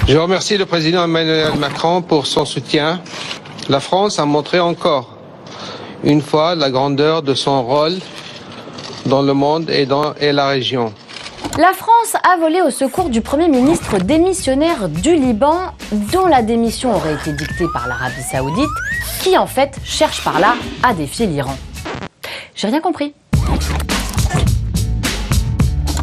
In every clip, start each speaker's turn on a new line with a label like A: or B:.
A: Je remercie le président Emmanuel Macron pour son soutien. La France a montré encore une fois la grandeur de son rôle dans le monde et la région.
B: La France a volé au secours du Premier ministre démissionnaire du Liban, dont la démission aurait été dictée par l'Arabie Saoudite, qui en fait cherche par là à défier l'Iran. J'ai rien compris.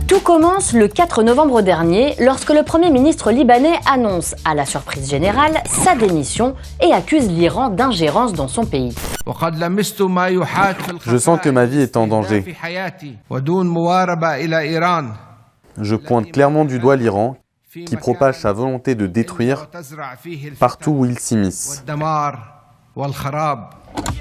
B: Tout commence le 4 novembre dernier, lorsque le Premier ministre libanais annonce, à la surprise générale, sa démission et accuse l'Iran d'ingérence dans son pays.
C: Je sens que ma vie est en danger. Je pointe clairement du doigt l'Iran, qui propage sa volonté de détruire partout où il s'immisce.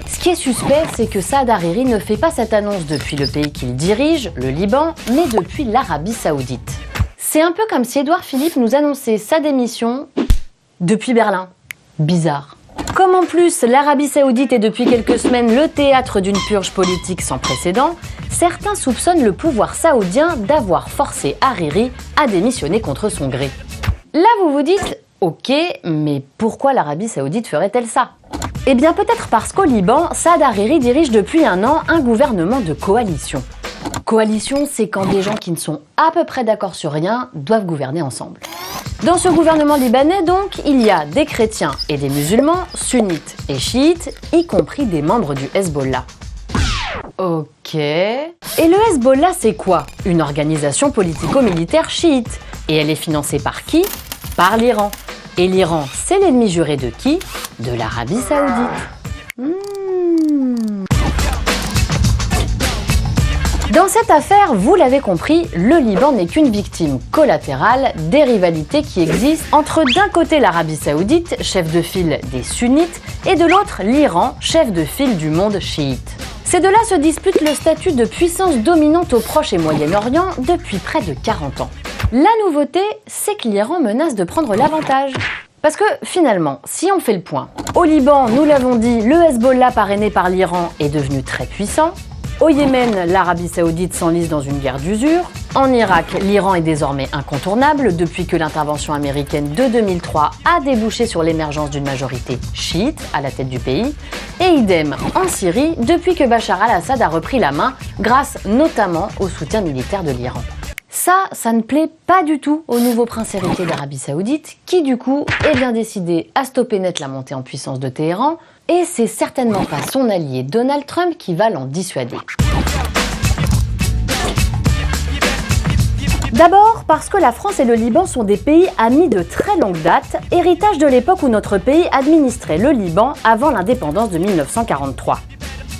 B: Ce qui est suspect, c'est que Saad Hariri ne fait pas cette annonce depuis le pays qu'il dirige, le Liban, mais depuis l'Arabie Saoudite. C'est un peu comme si Édouard Philippe nous annonçait sa démission depuis Berlin. Bizarre. Comme en plus l'Arabie Saoudite est depuis quelques semaines le théâtre d'une purge politique sans précédent, certains soupçonnent le pouvoir saoudien d'avoir forcé Hariri à démissionner contre son gré. Là vous vous dites, ok, mais pourquoi l'Arabie Saoudite ferait-elle ça ? Eh bien peut-être parce qu'au Liban, Saad Hariri dirige depuis un an un gouvernement de coalition. Coalition, c'est quand des gens qui ne sont à peu près d'accord sur rien doivent gouverner ensemble. Dans ce gouvernement libanais, donc, il y a des chrétiens et des musulmans, sunnites et chiites, y compris des membres du Hezbollah. Ok. Et le Hezbollah, c'est quoi? Une organisation politico-militaire chiite. Et elle est financée par qui? Par l'Iran. Et l'Iran, c'est l'ennemi juré de qui? De l'Arabie Saoudite. Dans cette affaire, vous l'avez compris, le Liban n'est qu'une victime collatérale des rivalités qui existent entre d'un côté l'Arabie Saoudite, chef de file des sunnites, et de l'autre l'Iran, chef de file du monde chiite. Ces deux-là se disputent le statut de puissance dominante au Proche et Moyen-Orient depuis près de 40 ans. La nouveauté, c'est que l'Iran menace de prendre l'avantage. Parce que finalement, si on fait le point, au Liban, nous l'avons dit, le Hezbollah parrainé par l'Iran est devenu très puissant. Au Yémen, l'Arabie Saoudite s'enlise dans une guerre d'usure. En Irak, l'Iran est désormais incontournable depuis que l'intervention américaine de 2003 a débouché sur l'émergence d'une majorité chiite à la tête du pays. Et idem en Syrie depuis que Bachar al-Assad a repris la main grâce notamment au soutien militaire de l'Iran. Ça ne plaît pas du tout au nouveau prince héritier d'Arabie Saoudite qui du coup est bien décidé à stopper net la montée en puissance de Téhéran et c'est certainement pas son allié Donald Trump qui va l'en dissuader. D'abord parce que la France et le Liban sont des pays amis de très longue date, héritage de l'époque où notre pays administrait le Liban avant l'indépendance de 1943.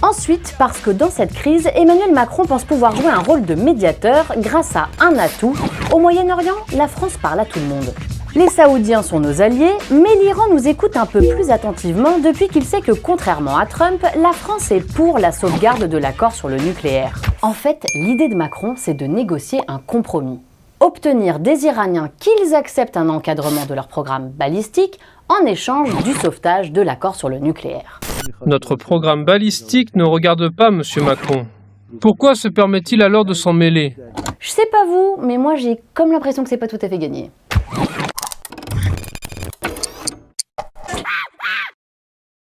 B: Ensuite, parce que dans cette crise, Emmanuel Macron pense pouvoir jouer un rôle de médiateur grâce à un atout. Au Moyen-Orient, la France parle à tout le monde. Les Saoudiens sont nos alliés, mais l'Iran nous écoute un peu plus attentivement depuis qu'il sait que, contrairement à Trump, la France est pour la sauvegarde de l'accord sur le nucléaire. En fait, l'idée de Macron, c'est de négocier un compromis. Obtenir des Iraniens qu'ils acceptent un encadrement de leur programme balistique en échange du sauvetage de l'accord sur le nucléaire.
D: Notre programme balistique ne regarde pas M. Macron. Pourquoi se permet-il alors de s'en mêler?
B: Je sais pas vous, mais moi j'ai comme l'impression que c'est pas tout à fait gagné.